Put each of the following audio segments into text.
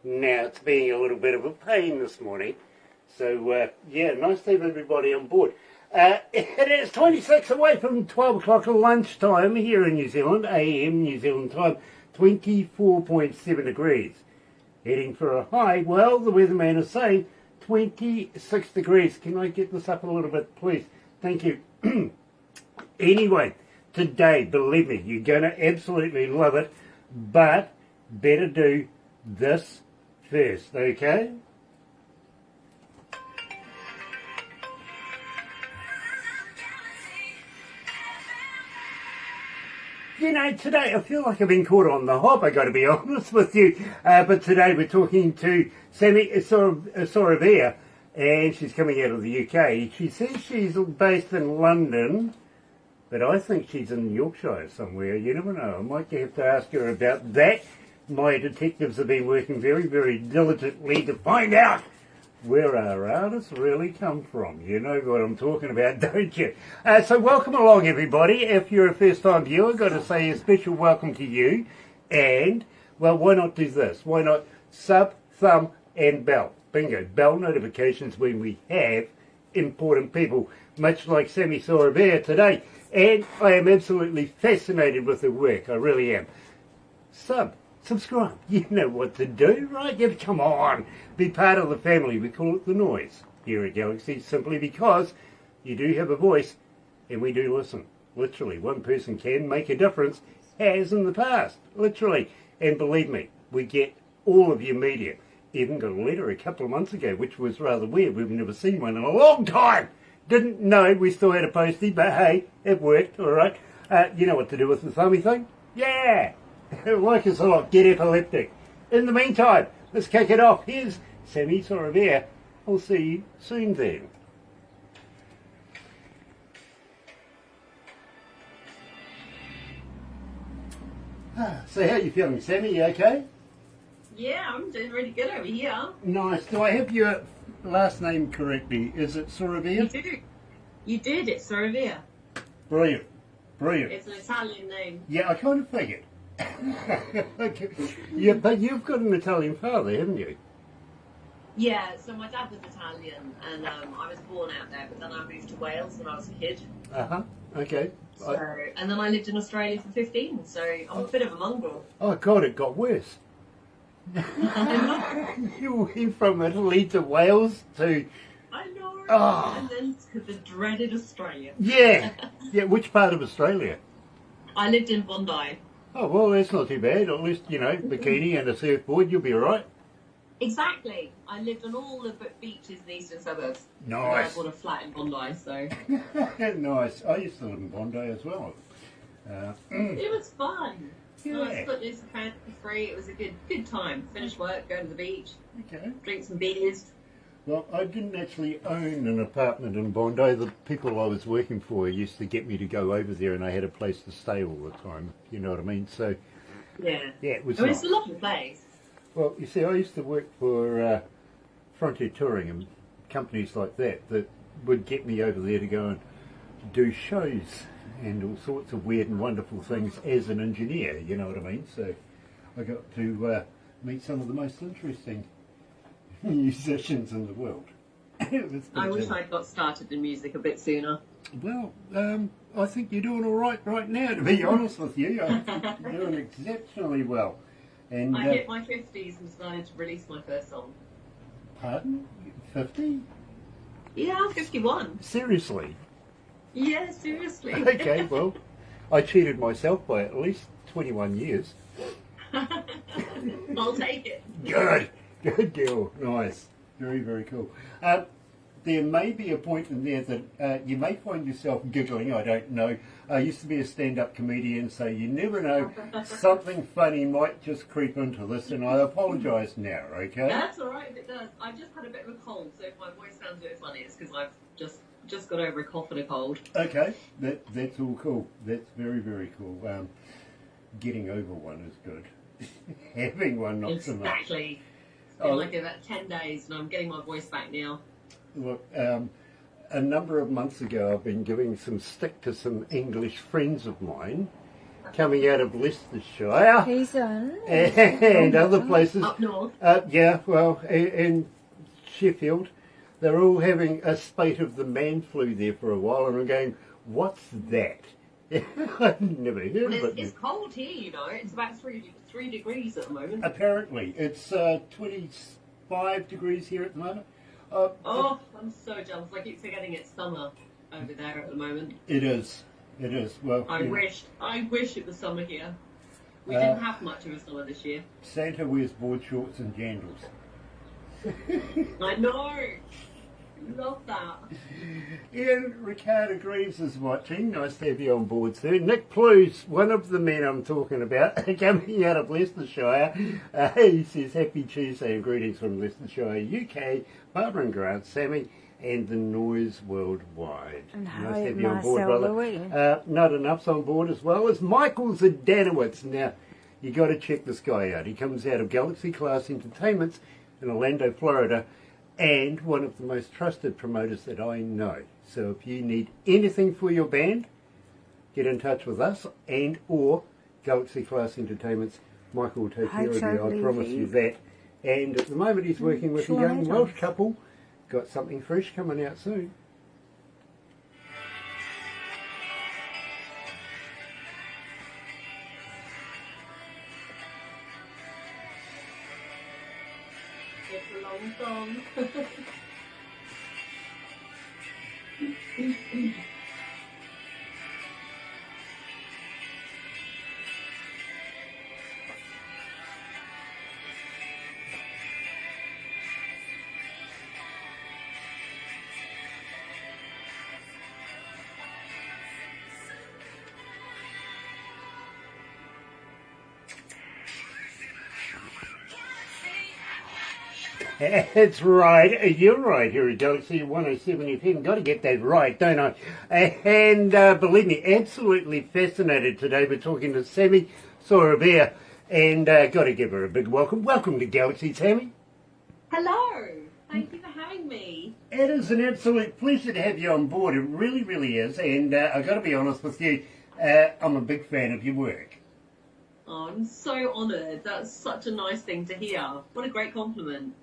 Now it's being a little bit of a pain this morning. So, yeah, nice to have everybody on board. It is 26 away from 12 o'clock lunchtime here in New Zealand, AM New Zealand time, 24.7 degrees. Heading for a high, well, the weatherman is saying 26 degrees. Can I get this up a little bit, please? Thank you. Anyway, today, believe me, you're going to absolutely love it, but better do this first, okay? You know, today I feel like I've been caught on the hop, I got to be honest with you. But today we're talking to Sammie Soravia, and she's coming out of the UK. She says she's based in London, but I think she's in Yorkshire somewhere. You never know. I might have to ask her about that. My detectives have been working very, very diligently to find out where our artists really come from. You know what I'm talking about, don't you? So welcome along, everybody. If you're a first-time viewer, I've got to say a special welcome to you. And, well, why not do this? Why not sub, thumb, and bell? Bingo. Bell notifications when we have important people, much like Sammie Soravia today. And I am absolutely fascinated with her work. I really am. Subscribe. You know what to do, right? Yeah, come on. Be part of the family. We call it the noise here at Galaxy, simply because you do have a voice and we do listen. Literally, one person can make a difference, has in the past. Literally. And believe me, we get all of your media. Even got a letter a couple of months ago, which was rather weird. We've never seen one in a long time. Didn't know we still had a postie, but hey, it worked, all right. You know what to do with the thummy thing? Yeah! Like us a lot, get epileptic. In the meantime, let's kick it off. Here's Sammie Soravia. I'll see you soon then. So how are you feeling, Sammie? You okay? Yeah, I'm doing really good over here. Nice. Do I have your last name correctly? Is it Soravia? You do. You did, it's Soravia. Brilliant. Brilliant. It's an Italian name. Yeah, I kind of figured. Okay. Yeah, but you've got an Italian father, haven't you? Yeah, so my dad was Italian and I was born out there, but then I moved to Wales when I was a kid. Uh-huh, okay. And then I lived in Australia for 15, so I'm a bit of a mongrel. Oh, God, it got worse. You went from Italy to Wales to... I know. Oh. And then to the dreaded Australia. Yeah. Yeah, which part of Australia? I lived in Bondi. Oh, well, that's not too bad. At least, you know, bikini and a surfboard, you'll be all right. Exactly. I lived on all the beaches in the eastern suburbs. Nice. I bought a flat in Bondi, so... Nice. I used to live in Bondi as well. It was fun. Yeah. Nice, got this for free. It was a good time. Finish work, go to the beach, Okay. drink some beers. Well, I didn't actually own an apartment in Bondi. The people I was working for used to get me to go over there, and I had a place to stay all the time. You know what I mean? So, Yeah. yeah, it was I mean, nice. it's a lovely place. Well, you see, I used to work for Frontier Touring and companies like that would get me over there to go and do shows and all sorts of weird and wonderful things as an engineer, you know what I mean? So I got to meet some of the most interesting musicians in the world. I wish I'd got started in music a bit sooner. Well, I think you're doing all right now, to be honest with you. I think you're doing exceptionally well. And I hit my 50s and decided to release my first song. Pardon? 50? Yeah, I'm 51. Seriously? Yeah, seriously. Okay, well, I cheated myself by at least 21 years. I'll take it. Good. Good girl. Nice. Very, very cool. There may be a point in there that you may find yourself giggling, I don't know. I used to be a stand-up comedian, so you never know. Something funny might just creep into this, and I apologise now, okay? That's all right if it does. I've just had a bit of a cold, so if my voice sounds a bit funny, it's because I've just got over a cough and a cold. Okay, that's all cool. That's very, very cool. Getting over one is good. Having one, not so much. Exactly. It's been like about 10 days, and I'm getting my voice back now. Look, a number of months ago I've been giving some stick to some English friends of mine, coming out of Leicestershire Hazen. and other places. Up north. Yeah, well, in Sheffield, they're all having a spate of the man flu there for a while, and I'm going, what's that? I've never heard Well, of it. it's cold here, you know. It's about 3 degrees at the moment. Apparently, it's 25 degrees here at the moment. Oh, I'm so jealous. I keep forgetting it's summer over there at the moment. It is. It is. Well, I wish it was summer here. We didn't have much of a summer this year. Santa wears board shorts and jandals. I know. Love that. Ian Ricardo Greaves is watching. Nice to have you on board, sir. Nick Plues, one of the men I'm talking about, coming out of Leicestershire. He says, Happy Tuesday and greetings from Leicestershire, UK, Barbara and Grant, Sammie, and the noise worldwide. And nice to hi, have you on board, Marcel brother. Louis. Not enough's on board as well as Michael Zdanowitz. Now, you got to check this guy out. He comes out of Galaxy Class Entertainments in Orlando, Florida, and one of the most trusted promoters that I know. So if you need anything for your band, get in touch with us and or Galaxy Class Entertainments. Michael will take care of you, I promise you that. And at the moment he's working with a young Welsh couple. Got something fresh coming out soon. It's a long song. That's right. You're right here at galaxy107fm. Got to get that right, don't I? And believe me, absolutely fascinated today. We're talking to Sammie Soravia, and got to give her a big welcome. Welcome to Galaxy, Sammie. Hello. Thank you for having me. It is an absolute pleasure to have you on board. It really, really is. And I've got to be honest with you, I'm a big fan of your work. Oh, I'm so honoured. That's such a nice thing to hear. What a great compliment.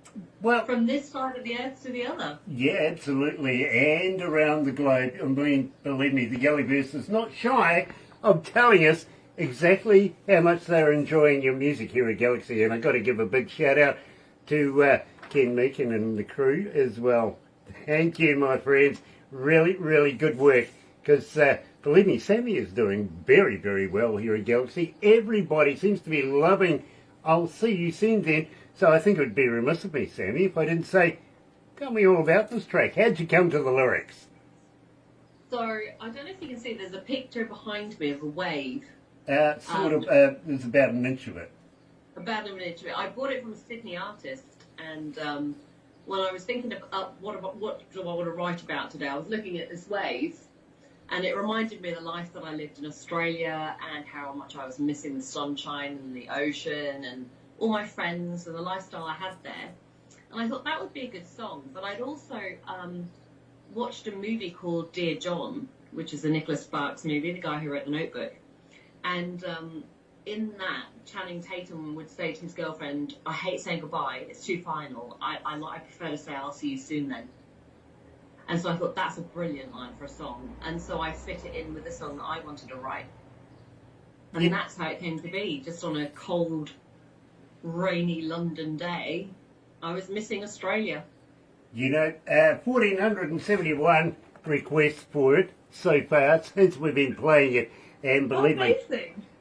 Well, From this side of the earth to the other. yeah, absolutely. And around the globe, I mean, believe me, the Gullyverse is not shy of telling us exactly how much they're enjoying your music here at Galaxy. And I've got to give a big shout out to Ken Meakin and the crew as well. Thank you, my friends. Really, really good work. Because, believe me, Sammie is doing very, very well here at Galaxy. Everybody seems to be loving I'll See You Soon Then. So I think it would be remiss of me, Sammie, if I didn't say, tell me all about this track. How'd you come to the lyrics? So, I don't know if you can see, there's a picture behind me of a wave. There's about an inch of it. About an inch of it. I bought it from a Sydney artist, and when I was thinking of what do I want to write about today, I was looking at this wave, and it reminded me of the life that I lived in Australia and how much I was missing the sunshine and the ocean and all my friends and the lifestyle I had there. And I thought that would be a good song. But I'd also watched a movie called Dear John, which is a Nicholas Sparks movie, the guy who wrote The Notebook. And in that, Channing Tatum would say to his girlfriend, I hate saying goodbye, it's too final. I prefer to say I'll see you soon then. And so I thought that's a brilliant line for a song. And so I fit it in with the song that I wanted to write. And that's how it came to be. Just on a cold, rainy London day, I was missing Australia. You know, 1,471 requests for it so far since we've been playing it. And believe me,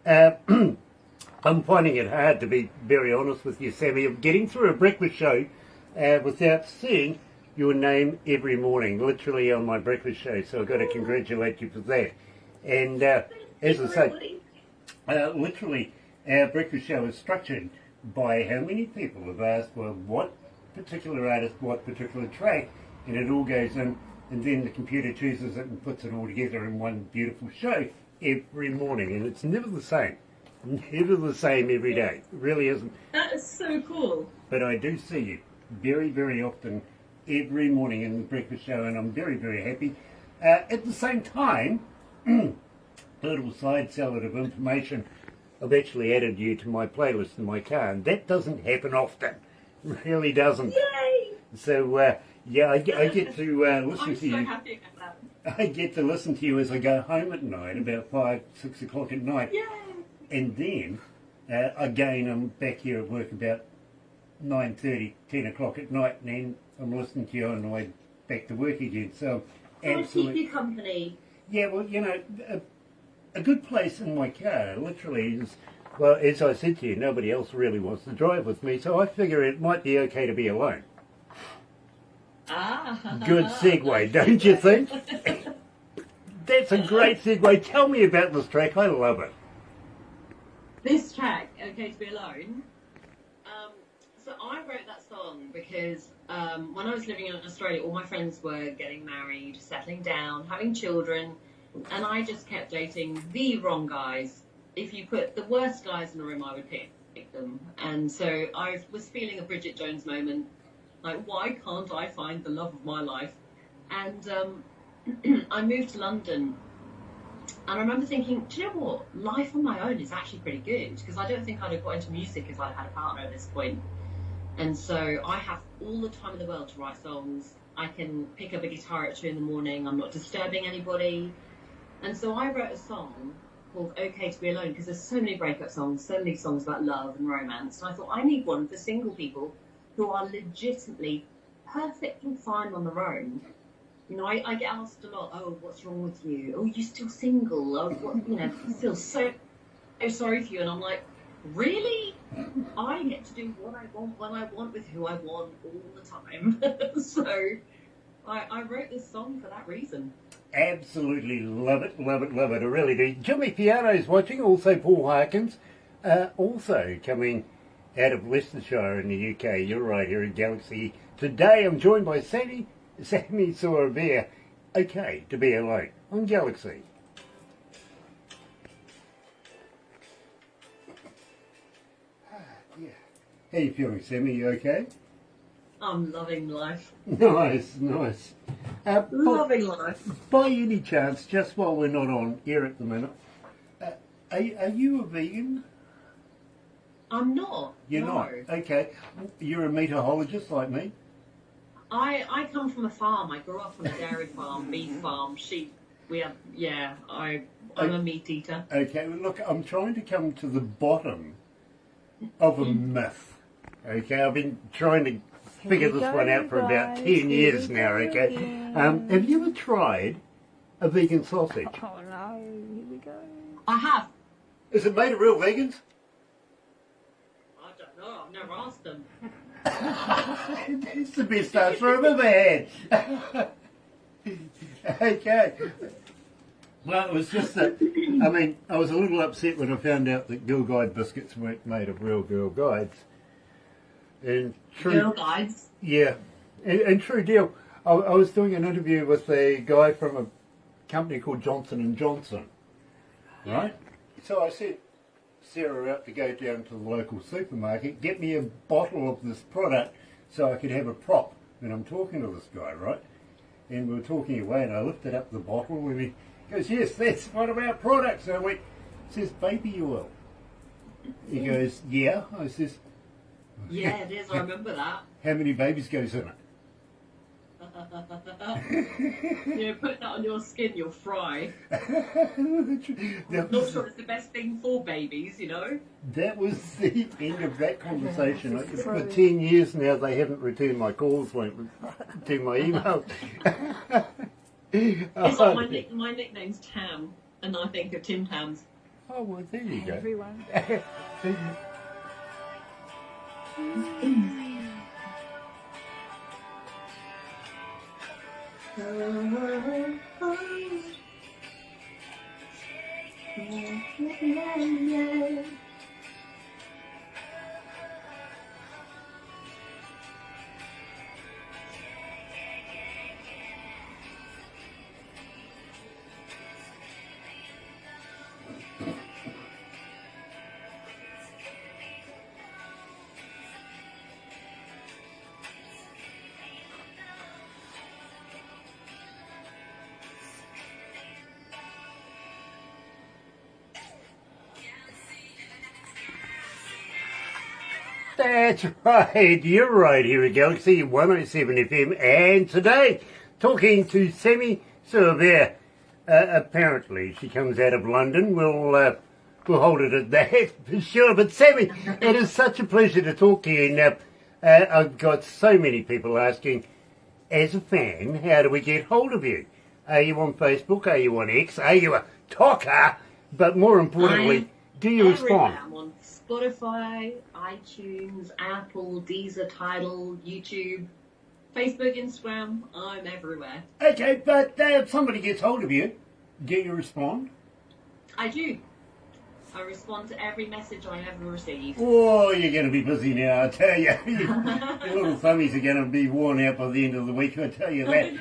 I'm finding it hard, to be very honest with you, Sammie, of getting through a breakfast show without seeing your name every morning, literally on my breakfast show. So I've got to congratulate you for that. And as I say, literally, our breakfast show is structured by how many people have asked, well, what particular artist, what particular track, and it all goes in, and then the computer chooses it and puts it all together in one beautiful show every morning. And it's never the same. Never the same every day. It really isn't. That is so cool. But I do see you very, very often every morning in the breakfast show, and I'm very, very happy. At the same time, a little side salad of information. I've actually added you to my playlist in my car, and that doesn't happen often. It really doesn't. Yay! So, yeah, I get to listen I'm to so you. happy about that. I get to listen to you as I go home at night, about 5, 6 o'clock at night. Yay! And then, again, I'm back here at work about 9:30, 10 o'clock at night, and then I'm listening to you on the way back to work again. So, I'll absolutely. keep you company. Yeah, well, you know, a good place in my car literally is, well, as I said to you, nobody else really wants to drive with me, so I figure it might be okay to be alone. Ah. Good segue, don't you think? That's a great segue. Tell me about this track. I love it. This track, Okay to Be Alone. So I wrote that song because when I was living in Australia, all my friends were getting married, settling down, having children, and I just kept dating the wrong guys. If you put the worst guys in the room, I would pick them. And so I was feeling a Bridget Jones moment, like, why can't I find the love of my life? And I moved to London, and I remember thinking, do you know what? Life on my own is actually pretty good, because I don't think I'd have got into music if I'd had a partner at this point. And so I have all the time in the world to write songs. I can pick up a guitar at 2 in the morning. I'm not disturbing anybody. And so I wrote a song called Okay to Be Alone, because there's so many breakup songs, so many songs about love and romance. And I thought, I need one for single people who are legitimately perfectly fine on their own. You know, I get asked a lot, oh, what's wrong with you? Oh, you're still single? Oh, what, you know, I feel so sorry for you. And I'm like, really? I get to do what I want when I want with who I want all the time. So I wrote this song for that reason. Absolutely love it, love it, love it. I really do. Jimmy Piano's watching, also Paul Harkins, also coming out of Leicestershire in the UK. You're right here at Galaxy. Today I'm joined by Sammie Soravia. Okay to Be Alone on Galaxy. How you feeling, Sammie? You okay? I'm loving life. Nice, nice. Loving life. By any chance, just while we're not on air at the minute, are you a vegan? I'm not. You're no. not? Okay. You're a meatologist like me? I come from a farm. I grew up on a dairy farm, beef farm, sheep. We have, yeah, I'm a meat eater. Okay, well, look, I'm trying to come to the bottom of a myth. Okay, I've been trying to figure this one out for about 10 years now, okay? Have you ever tried a vegan sausage? Oh no, here we go. I have. Is it made of real vegans? I don't know. I've never asked them. It's the best answer I've ever had. Okay. Well, it was just that, I mean, I was a little upset when I found out that Girl Guide biscuits weren't made of real Girl Guides. And true, Girl Guides. yeah, and true deal. I was doing an interview with a guy from a company called Johnson & Johnson, right? So I said, Sarah out to go down to the local supermarket, get me a bottle of this product so I could have a prop. And I'm talking to this guy, right? And we were talking away, and I lifted up the bottle, and he goes, yes, that's one of our products. And I went, it says baby oil. He goes, yeah. I says, Yeah, it is. I remember that. how many babies goes in it? You know, put that on your skin, you'll fry. That Not was, sure it's the best thing for babies, you know. that was the end of that conversation. For 10 years now, they haven't returned my calls, won't return my emails. It's like my nickname's Tam, and I think of Tim Tams. Oh, well, there you go. Everyone. That's right, you're right here at galaxy107fm, and today talking to Sammie Soravia. Apparently she comes out of London. We'll hold it at that for sure. But Sammie, it is such a pleasure to talk to you. Now, I've got so many people asking, as a fan, how do we get hold of you? Are you on Facebook? Are you on X? Are you a talker? But more importantly, do you respond? I'm on Spotify, iTunes, Apple, Deezer, Tidal, YouTube, Facebook, Instagram. I'm everywhere. Okay, but if somebody gets hold of you, do you respond? I do. I respond to every message I ever receive. Oh, you're going to be busy now, I tell you. Your little thummies are going to be worn out by the end of the week, I tell you that.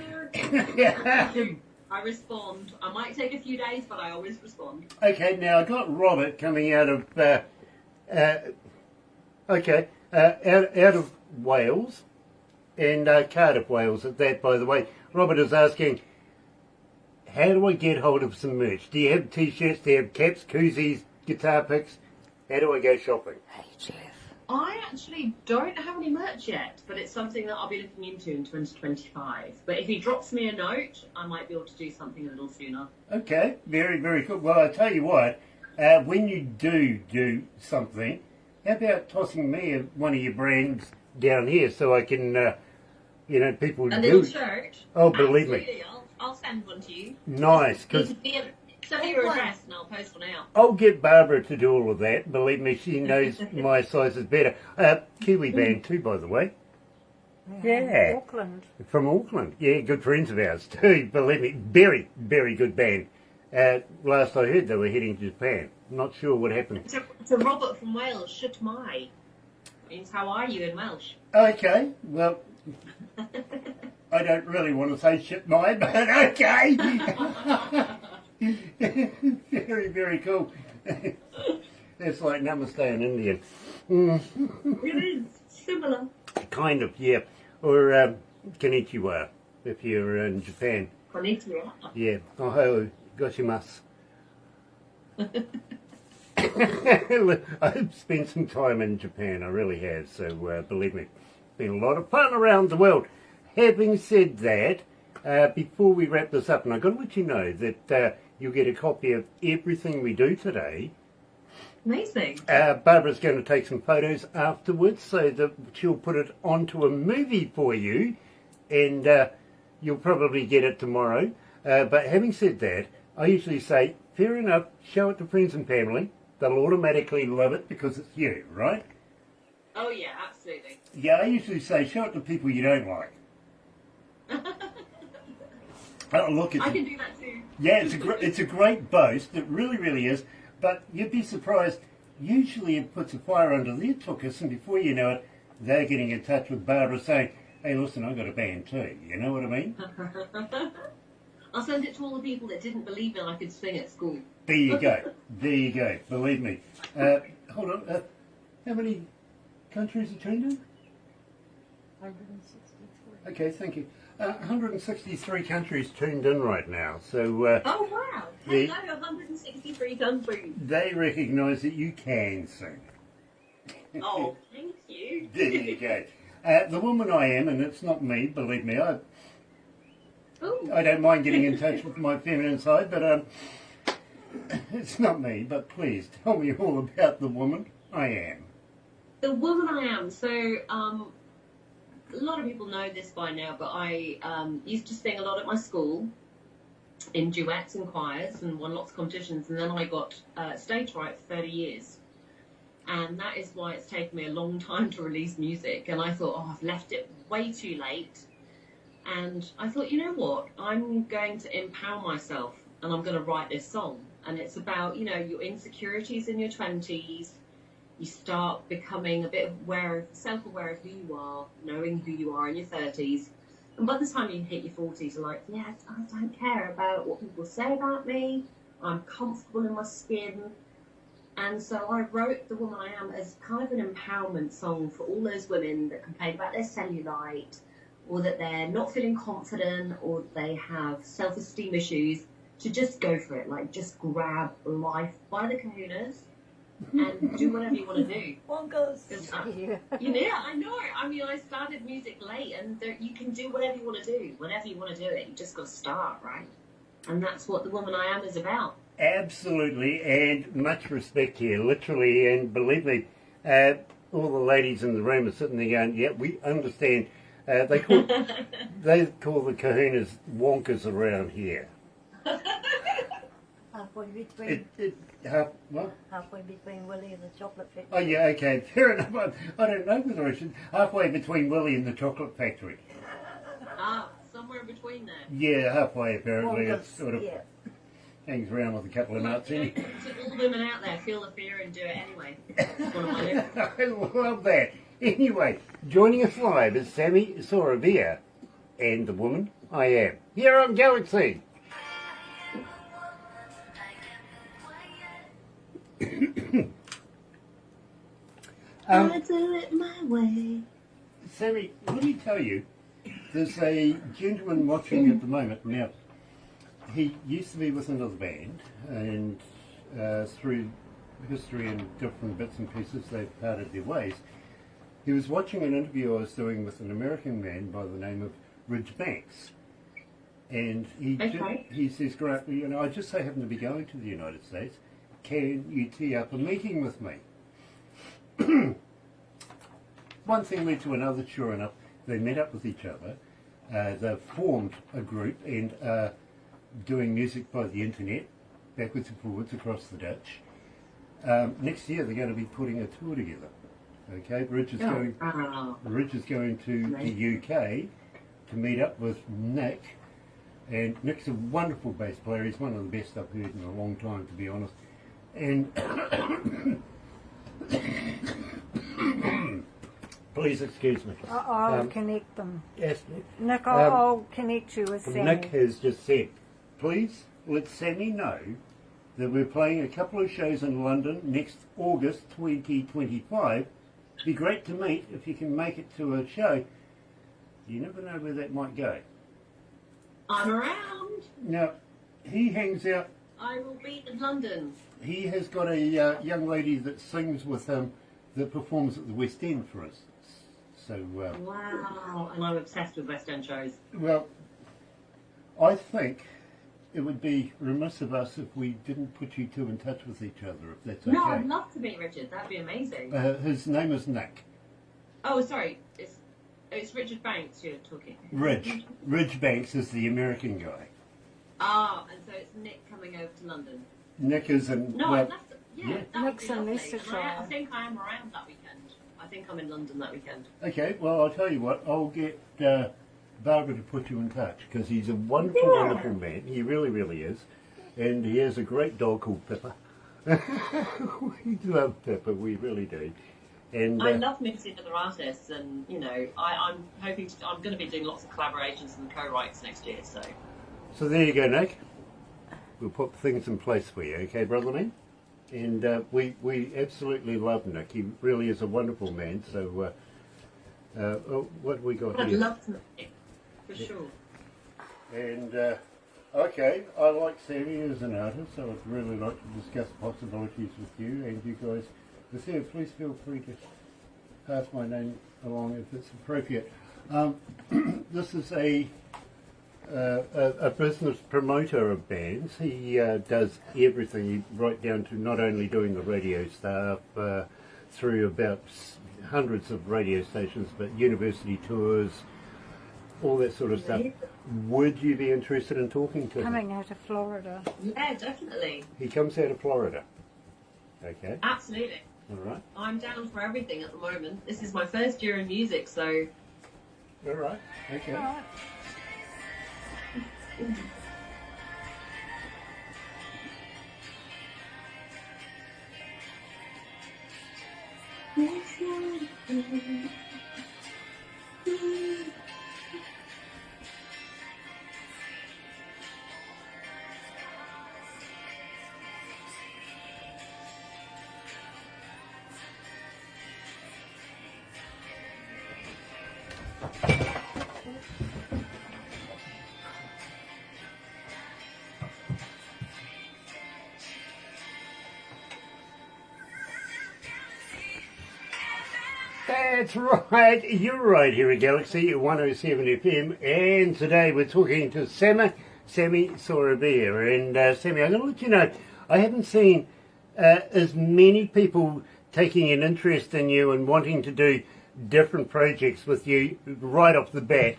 I respond. I might take a few days, but I always respond. Okay, now I got Robert coming out of out of Wales, and Cardiff, Wales at that, by the way. Robert is asking, how do I get hold of some merch? Do you have t-shirts? Do you have caps, koozies, guitar picks? How do I go shopping? Hey, Jeff. I actually don't have any merch yet, but it's something that I'll be looking into in 2025. But if he drops me a note, I might be able to do something a little sooner. Okay, very, very cool. Well, I tell you what, when you do something, how about tossing me one of your brands down here so I can, people A do. little shirt? Oh, believe me. Absolutely. I'll send one to you. Nice, because Send me your address and I'll post one out. I'll get Barbara to do all of that. Believe me, she knows my sizes better. Kiwi band too, by the way. Yeah. Auckland. From Auckland. Yeah, good friends of ours too. Believe me, very, very good band. Last I heard, they were heading to Japan. Not sure what happened. To Robert from Wales, Shut Mai. Means how are you in Welsh? Okay, well, I don't really want to say shit my, but okay. Very, very cool. That's like namaste in Indian. It is similar. Kind of, yeah. Or konnichiwa if you're in Japan. Konnichiwa. Yeah. Ohio goshimasu. I've spent some time in Japan, I really have, so believe me, it's been a lot of fun around the world. Having said that, before we wrap this up, and I've got to let you know that you'll get a copy of everything we do today. Amazing. Barbara's going to take some photos afterwards so that she'll put it onto a movie for you, and you'll probably get it tomorrow. But having said that, I usually say, fair enough, show it to friends and family. They'll automatically love it because it's you, right? Oh yeah, absolutely. Yeah, I usually say, show it to people you don't like. Oh, look, I can do that too. Yeah, it's a great boast. It really, really is. But you'd be surprised. Usually it puts a fire under their tuchus, and before you know it, they're getting in touch with Barbara saying, hey, listen, I've got a band too. You know what I mean? I'll send it to all the people that didn't believe that I could sing at school. There you go. There you go. Believe me. Hold on. How many countries are tuned in? 163. Okay, thank you. 163 countries tuned in right now. So Oh wow! the- Hello, 163 countries. they recognise that you can sing. Oh, thank you. There you go. The woman I am, and it's not me, believe me, I Ooh. don't mind getting in touch with my feminine side, but it's not me. But please, tell me all about the woman I am. The woman I am. So, a lot of people know this by now, but I used to sing a lot at my school in duets and choirs and won lots of competitions. And then I got stage fright for 30 years. And that is why it's taken me a long time to release music. And I thought, oh, I've left it way too late. And I thought, you know what? I'm going to empower myself and I'm going to write this song. And it's about, your insecurities in your 20s. You start becoming a bit self-aware of who you are, knowing who you are in your 30s. And by the time you hit your 40s, you're like, yeah, I don't care about what people say about me. I'm comfortable in my skin. And so I wrote The Woman I Am as kind of an empowerment song for all those women that complain about their cellulite, or that they're not feeling confident, or they have self-esteem issues, to just go for it. Like, just grab life by the kahunas and do whatever you want to do. Wonkers. Yeah. Yeah, I know. I mean, I started music late, and you can do whatever you want to do. Whenever you want to do it, you just got to start, right? And that's what the woman I am is about. Absolutely, and much respect here, literally, and believe me, all the ladies in the room are sitting there going, yeah, we understand. They call the kahunas wonkers around here. Halfway between What? halfway between Willie and the chocolate factory. Oh yeah, okay, fair enough. I don't know whether I should. Halfway between Willie and the chocolate factory. Somewhere between there. Yeah, halfway apparently. Wonkers, It's sort of yeah. hangs around with a couple of nuts in it. To all the women out there, feel the fear and do it anyway. That's one of my lyrics. I love that. Anyway, joining us live is Sammie Soravia and the woman I am here on Galaxy. I do it my way. Sammie, let me tell you, there's a gentleman watching at the moment. Now, he used to be with another band, and through history and different bits and pieces, they've parted their ways. He was watching an interview I was doing with an American man by the name of Ridge Banks. And he says, Grant, I just so happen to be going to the United States. Can you tee up a meeting with me? One thing led to another, sure enough. They met up with each other. They've formed a group and are doing music by the internet, backwards and forwards across the Dutch. Next year they're going to be putting a tour together. Okay, Ridge is going to the UK to meet up with Nick. And Nick's a wonderful bass player. He's one of the best I've heard in a long time, to be honest. And please excuse me. I'll connect them. Yes, Nick, I'll connect you with Sammie. Nick has just said, please let Sammie know that we're playing a couple of shows in London next August 2025. Be great to meet if you can make it to a show. You never know where that might go. I'm around. Now, he hangs out. I will be in London. He has got a young lady that sings with him that performs at the West End, for instance. So, Wow. And I'm obsessed with West End shows. well, I think it would be remiss of us if we didn't put you two in touch with each other, if that's okay. No, I'd love to meet Richard. That'd be amazing. His name is Nick. Oh, sorry. It's Richard Banks you're talking. Ridge Banks is the American guy. Ah, and so it's Nick coming over to London. Nick is in... No, well, I'd love to. Yeah, that would Nick's be in lovely. Leicestershire. And I think I am around that weekend. I think I'm in London that weekend. okay, well, I'll tell you what. I'll get Barbara to put you in touch, because he's a wonderful, wonderful man. He really, really is. And he has a great dog called Pippa. We love Pippa, we really do. And I love meeting other artists, and I'm going to be doing lots of collaborations and co-writes next year. so there you go, Nick. We'll put things in place for you, okay, brother man? And we absolutely love Nick. He really is a wonderful man. So what have we got I'd here? love to meet you, for sure. And okay, I like Sammie as an artist, so I'd really like to discuss possibilities with you and you guys. Lucia, please feel free to pass my name along if it's appropriate. This is a business promoter of bands. He does everything, right down to not only doing the radio stuff, through about hundreds of radio stations, but university tours, all that sort of stuff. Would you be interested in talking to him? Coming out of Florida. Yeah, definitely. He comes out of Florida. Okay, Absolutely. all right. I'm down for everything at the moment. This is my first year in music, so All right, okay. All right. That's right, you're right here at Galaxy 107 FM, and today we're talking to Sammie Soravia. And Sammie, I'm going to let you know, I haven't seen as many people taking an interest in you and wanting to do different projects with you right off the bat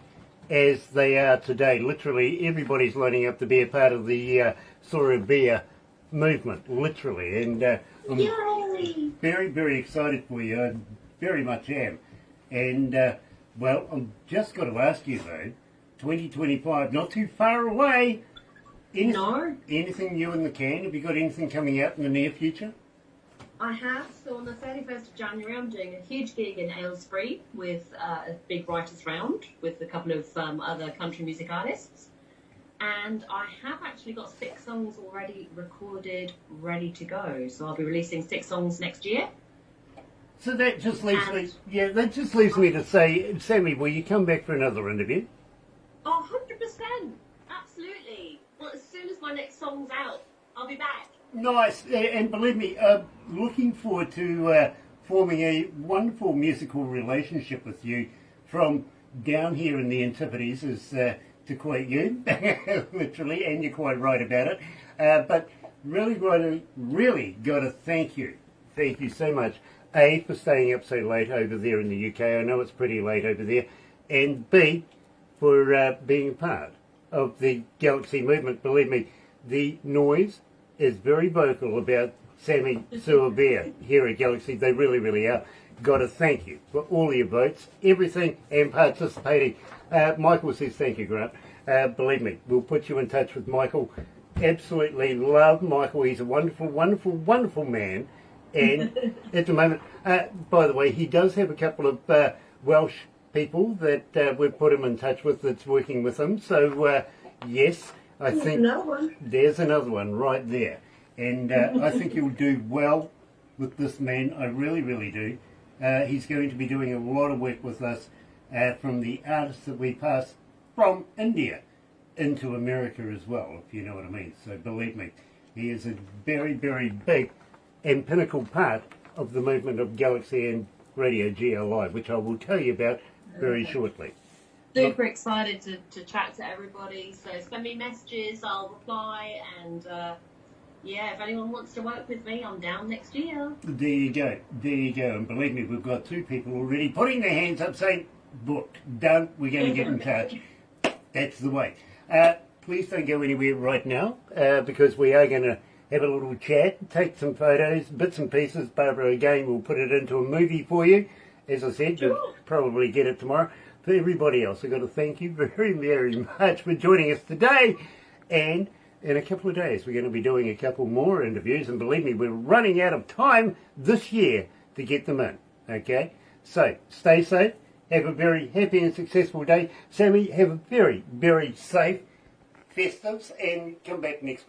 as they are today. Literally, everybody's lining up to be a part of the Soravia movement, literally. And I'm very, very excited for you. I very much am. And, well, I've just got to ask you, though, 2025, not too far away. Anything new in the can? Have you got anything coming out in the near future? I have. So on the 31st of January, I'm doing a huge gig in Aylesbury with a big writers' round with a couple of other country music artists. And I have actually got 6 songs already recorded, ready to go. So I'll be releasing 6 songs next year. So that just leaves me to say, Sammie, will you come back for another interview? Oh, 100%. Absolutely. Well, as soon as my next song's out, I'll be back. Nice. And believe me, looking forward to forming a wonderful musical relationship with you from down here in the Antipodes, as to quote you, literally, and you're quite right about it. But really got to thank you. Thank you so much. A, for staying up so late over there in the UK. I know it's pretty late over there. And B, for being a part of the Galaxy movement. Believe me, the noise is very vocal about Sammie Soravia here at Galaxy. They really, really are. Got to thank you for all your votes, everything, and participating. Michael says thank you, Grant. Believe me, we'll put you in touch with Michael. Absolutely love Michael. He's a wonderful, wonderful, wonderful man. And at the moment, by the way, he does have a couple of Welsh people that we've put him in touch with that's working with him. So, yes, I think there's another one right there. And I think you'll do well with this man. I really, really do. He's going to be doing a lot of work with us from the artists that we pass from India into America as well, if you know what I mean. So believe me, he is a very, very big and pinnacle part of the movement of Galaxy and Radio GL Live, which I will tell you about very shortly. Super excited to chat to everybody. So send me messages, I'll reply, and yeah, if anyone wants to work with me, I'm down next year. There you go. And believe me, we've got 2 people already putting their hands up saying, booked, done, we're going to get in touch. That's the way. Please don't go anywhere right now, because we are going to have a little chat, take some photos, bits and pieces. Barbara, again, will put it into a movie for you. As I said, you'll probably get it tomorrow. For everybody else, I've got to thank you very, very much for joining us today. And in a couple of days, we're going to be doing a couple more interviews. And believe me, we're running out of time this year to get them in. Okay? So, stay safe. Have a very happy and successful day. Sammie, have a very, very safe Festives, and come back next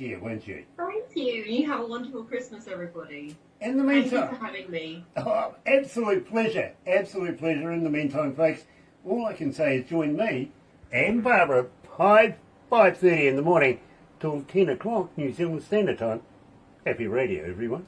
year, won't you? Thank you. You have a wonderful Christmas, everybody. In the meantime, thank you for having me. Oh, absolute pleasure. Absolute pleasure. In the meantime, folks, all I can say is join me and Barbara 5:30 in the morning till 10 o'clock New Zealand Standard Time. Happy radio, everyone.